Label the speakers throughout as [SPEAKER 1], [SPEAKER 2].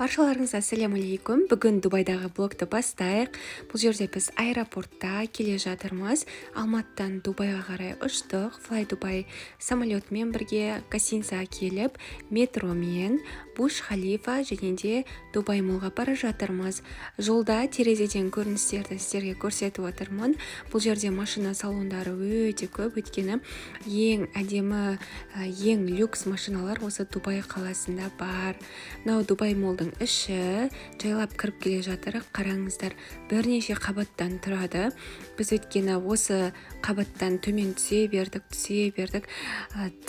[SPEAKER 1] Баршаларыңызға ассалаумағалейкум. Бүгін Дубайдағы блогты бастайық. Бұл жерде біз аэропортта келе жатырмыз. Алматыдан Дубайға қарай ұштық. Fly Dubai самолетмен бірге гостиницаға келіп, метромен Буш-Халифа және де Дубай молға бара жатырмыз. Жолда терезеден көріністерді сіздерге көрсетіп отырмын. Бұл жерде машина салондары өте көп, өйткені ең әдемі, ең люкс машиналар осы Дубай қаласында бар. Дубай молдың іші жайлап кіріп келе жатыр. Қараңыздар, бірнеше қабаттан тұрады. Біз өткені осы қабаттан төмен түсе бердік,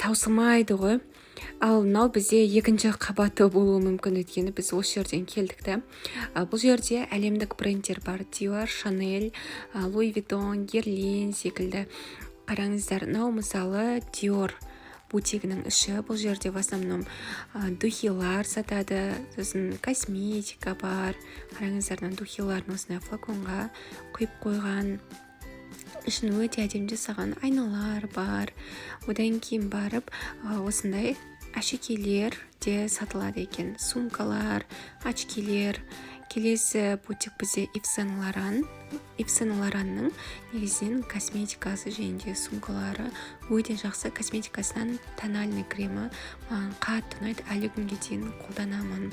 [SPEAKER 1] таусылмайды ғой. Ал мынау бізде екінші қабаты болуы мүмкін, өткені біз осы жерден келдік та. Бұл жерде әлемдік брендтер бар: Dior, Chanel, Louis Vuitton, Guerlain секілді. Қараңыздар, мынау мысалы Dior бутигінің іші. Бұл жерде в основном духилар сатады, сосын косметика бар. Қараңыздар, духиларын осындай флаконға құйып қойған. Ішін өте әдемі жасаған айналар бар. Одан кейін барып осындай әшекейлер де сатылады екен. Сумкалар, очкилер. Келесі бутик бізде Ив Сен Лоранның негізінен косметикасы және де сумкалары өте жақсы. Косметикасынан тональный кремі маған қатты ұнайды, әлі күнге дейін қолданамын.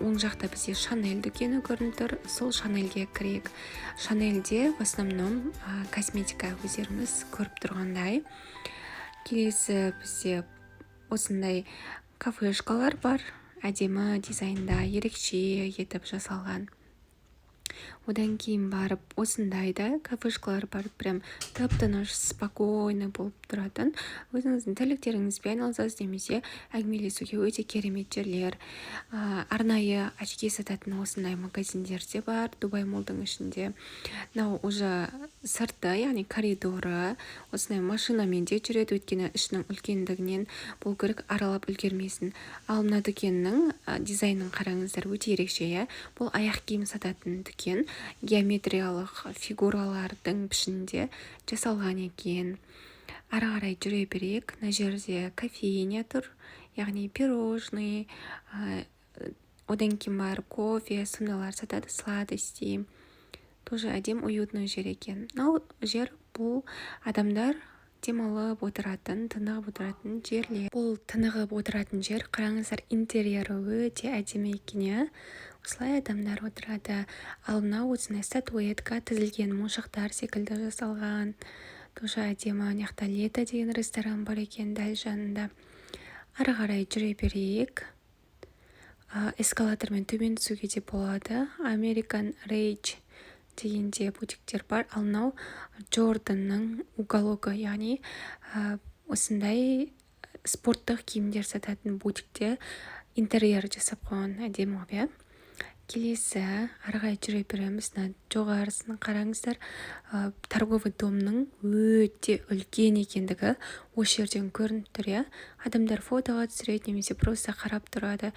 [SPEAKER 1] Оң жақта бізде Шанель дүкені көрініп тұр. Сол Шанельге кірейік. Шанельде в основном косметика өздеріңіз көріп тұрғандай. Келесі бізде осындай кафешкалар бар. Әдемі дизайнда ерекше етіп жасалған. Одан кейін барып осындайда кафешкалар бар, прям тып-тыныш, спокойно болып тұратын. Өзіңіздің тірліктеріңізбен айналысасыз немесе әңгімелесуге өте керемет жерлер. Арнайы очки сататын осындай магазиндер де бар Дубай молдың ішінде. Уже сырты, яғни коридоры осындай машинамен де жүреді, өйткені ішінің үлкендігінен бұл кірік аралап үлгермесін. Ал мына дүкеннің дизайнын қараңыздар, өте ерекше. Бұл аяқ киім сататын дүкен. Геометриялық фигуралардың пішінде жасалған екен. Ары қарай жүре берейік. Мына жерде кофейня тұр, яғни пирожный, одан кейін бар кофе, сондайлар сатады, сладости. Тоже әдем, уютный жер екен. Жер бұл адамдар демалып отыратын, тынығып отыратын жерлер. Бұл тынығып отыратын жер. Қараңыздар, интерьері өте әдемі екен. Осылай адамдар отырады. Ал мынау осындай статуэтка тізілген моншақтар секілді жасалған. Тоже әдемі. Мынақта Лето деген ресторан бар екен дәл жанында. Ары қарай жүре берейік. Эскалатормен төмен түсуге де болады. American Rage дегенде бутиктер бар. Ал мынау Джорданның угологы, яғни осындай спорттық киімдер сататын бутикте интерьер жасап қойған, әдемі ғой. Келесі арғай жүре береміз. Жоғарысын қараңыздар, торговый домның өте үлкен екендігі осы жерден көрініп тұр. Адамдар фотоға түсіреді немесе просто қарап тұрады.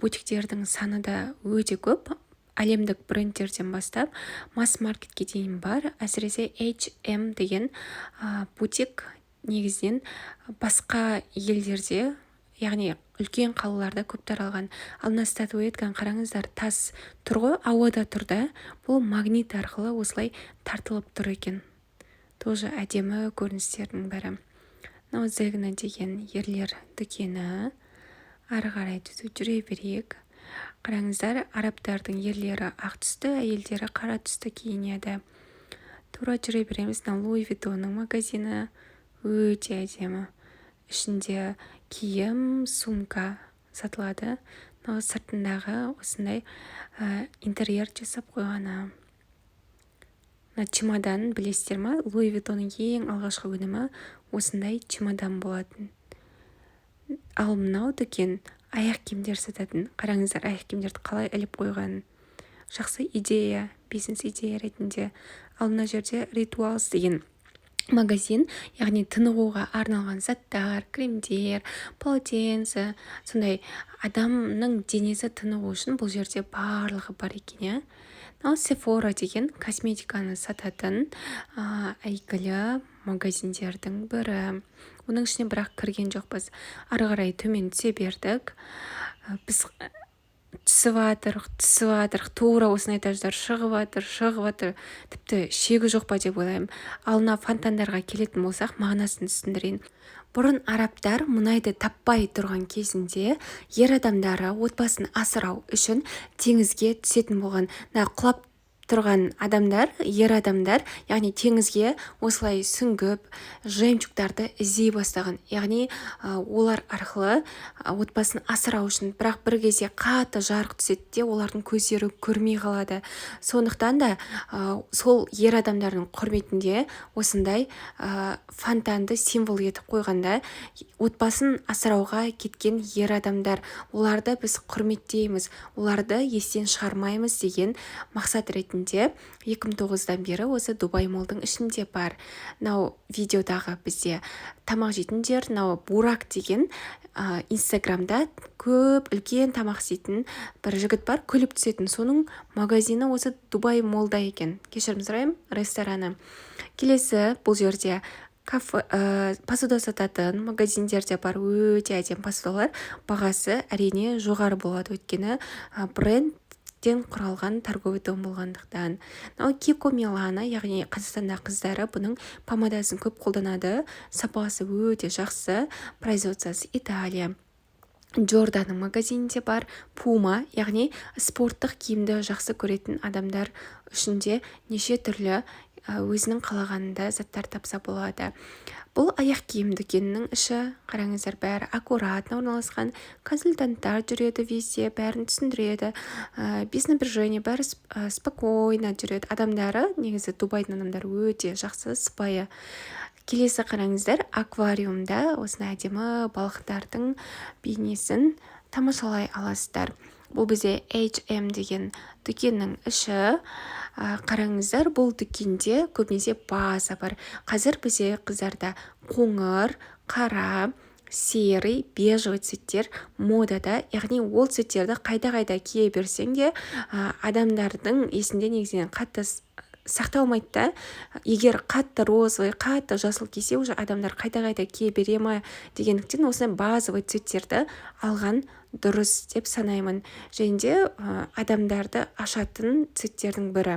[SPEAKER 1] Бутиктердің саны да өте көп. Әлемдік брендтерден бастап масс-маркетке дейін бар. Әсіресе H&M деген бутик негізінен басқа елдерде, яғни үлкен қалаларда көп таралған. Ал мына статуэтканы қараңыздар, тас тұр ғой, ауада тұр да. Бұл магнит арқылы осылай тартылып тұр екен. Тоже әдемі көріністердің бірі. Зегна деген ерлер дүкені. Ары қарай жүре берейік. Қараңыздар, арабтардың ерлері ақ түсті, әйелдері қара түсті киінеді. Тура жүре береміз. Louis Vuittonның магазині өте әдемі. Ішінде киім, сумка сатылады. Сыртындағы осындай интерьер жасап қойғаны. Чемодан білесіздер ма? Louis Vuittonның ең алғашқы өнімі осындай чемодан болатын. Ал мынау дүкен аяқ киімдер сататын. Қараңыздар, аяқ киімдерді қалай іліп қойған. Жақсы идея, бизнес идея ретінде. Ал мына жерде Rituals деген магазин, яғни тынығуға арналған заттар, кремдер, полотенце, сондай адамның денесі тынығу үшін бұл жерде барлығы бар екен. Sephora деген косметиканы сататын әйгілі магазиндердің бірі. Оның ішіне бірақ кірген жоқпыз. Ары қарай төмен түсе бердік. Біз түсіп жатыр, тура осындай этаждар шығып жатыр, тіпті шегі жоқ па деп ойлаймын. Ал мына фонтандарға келетін болсақ, мағынасын түсіндірейін. Бұрын арабтар мұнайды таппай тұрған кезінде ер адамдары отбасын асырау үшін теңізге түсетін болған. Құлап тұрған адамдар, ер адамдар, яғни теңізге осылай сүңгіп, жемчугтарды іздей бастаған. Яғни олар арқылы отбасын асырау үшін, бірақ бір кезде қатты жарық түседі де олардың көздері көрмей қалады. Сондықтан да сол ер адамдардың құрметінде осындай фонтанды символ етіп қойғанда, отбасын асырауға кеткен ер адамдар, оларды біз құрметтейміз, оларды естен шығармаймыз деген мақсат ретінде 2009-дан бері осы Дубай молдың ішінде бар. Видеодағы бізде тамақ жейтіндер, Бурак деген инстаграмда көп үлкен тамақ істейтін бір жігіт бар, күліп түсетін. Соның магазині осы Дубай молда екен. Кешірім сұраймын, рестораны. Келесі бұл жерде посуда сататын магазиндерде бар, өте әдемі посудалар. Бағасы әрине жоғары болады, өйткені брендтен құралған торговый дом болғандықтан. Кико Милана, яғни Қазақстанда қыздары бұның помадасын көп қолданады. Сапасы өте жақсы, производствосы Италия. Джорданның магазинінде бар. Пума, яғни спорттық киімді жақсы көретін адамдар үшін де неше түрлі өзінің қалағанында заттар тапса болады. Бұл аяқ киім дүкенінің іші, қараңыздар, бәрі аккуратно орналасқан, консультанттар жүреді везде, бәрін түсіндіреді, бизнес-напряжение, бәрі спокойно жүреді. Адамдары, негізі Дубайдың адамдары өте жақсы, сыпайы. Келесі қараңыздар, аквариумда осындай әдемі балықтардың бейнесін тамашалай аласыздар. Бұл бізде H&M деген дүкеннің іші. Қараңыздар, бұл дүкенде көбінесе база бар. Қазір бізде қыздарда қоңыр, қара, серый, бежевый цветтер модада, яғни ол цветтерді қайда кие берсең де адамдардың есінде негізінен қатты сақталмайды да. Егер қатты розовый, қатты жасыл кисе, уже адамдар қайда кие бере ма дегендіктен осындай базовый цветтерді алған дұрыс деп санаймын. Және де адамдарды ашатын цветтердің бірі.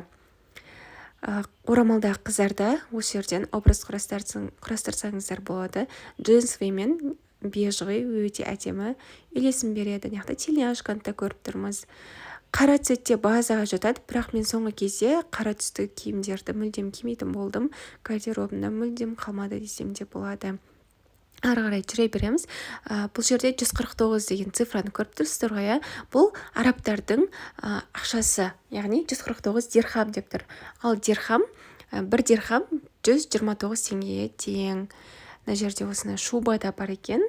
[SPEAKER 1] Орамалдағы қыздарда осы жерден образ құрастырсаңыздар болады. Джинсовый мен бежевый өте әдемі үйлесім береді. Тельняшканы да көріп тұрмыз. Қара цветте базаға жатады, бірақ мен соңғы кезде қара түсті киімдерді мүлдем кимейтін болдым. Гардеробымда мүлдем қалмады десем де болады. Ары қарай жүре береміз. Бұл жерде 149 деген цифраны көріп тұрсыздар ғой. Бұл арабтардың ақшасы, яғни 149 дирхам деп тұр. Ал дирхам, бір дирхам 129 теңгеге тең. Мына жерде осындай шуба да бар екен.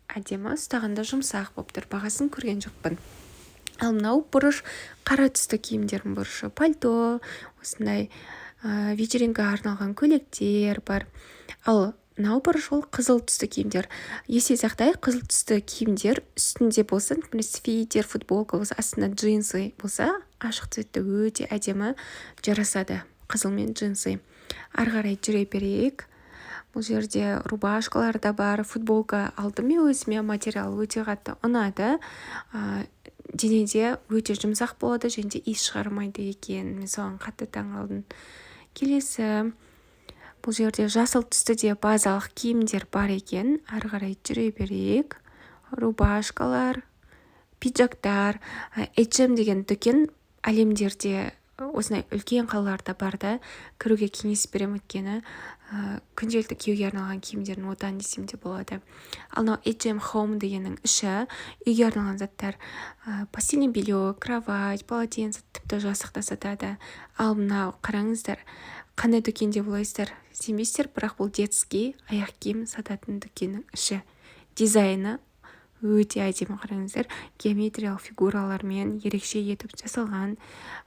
[SPEAKER 1] Әдемі, ұстағанда жұмсақ болып тұр. Бағасын көрген жоқпын. Ал мынау бұрыш, қара түсті киімдердің бұрышы, пальто, осындай вечеринкаға арналған көйлектер бар. Ал мынау бұрыш, ол қызыл түсті киімдер. Есте сақтай, қызыл түсті киімдер үстінде болса, свитер, футболка болса, астында джинсы болса, ашық цветті өте әдемі жарасады, қызыл мен джинсы. Ары қарай жүре берейік. Бұл жерде рубашкалар да бар, футболка алдым мен өзіме, материал өте қатты ұнады. Денеде өте жұмсақ болады, және де иіс шығармайды екен. Мен соған қатты таң қалдым. Келесі, бұл жерде жасыл түсті де базалық киімдер бар екен. Ары қарай жүре берейік. Рубашкалар, пиджактар. H&M деген дүкен әлемдерде осындай үлкен қалаларда бар да, кіруге кеңес берем, өйткені күнделікті киюге арналған киімдерін отан десем де болады. Ал мынау H&M Home дегеннің іші, үйге арналған заттар, постельное белье, кровать, полотенце, тіпті жастық та сатады. Ал мынау қараңыздар, қандай дүкен деп ойлайсыздар? Сенбейсіздер, бірақ бұл детский аяқ киім сататын дүкеннің іші. Дизайны өте әдемі, қараңыздар, геометриялық фигуралармен ерекше етіп жасалған.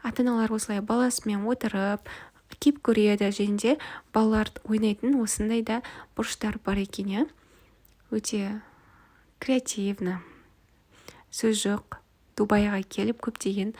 [SPEAKER 1] Ата-аналар осылай баласымен отырып киіп көреді, және де балалар ойнайтын осындай да бұрыштар бар екен. Өте креативно. Сөз жоқ. Дубайға келіп көптеген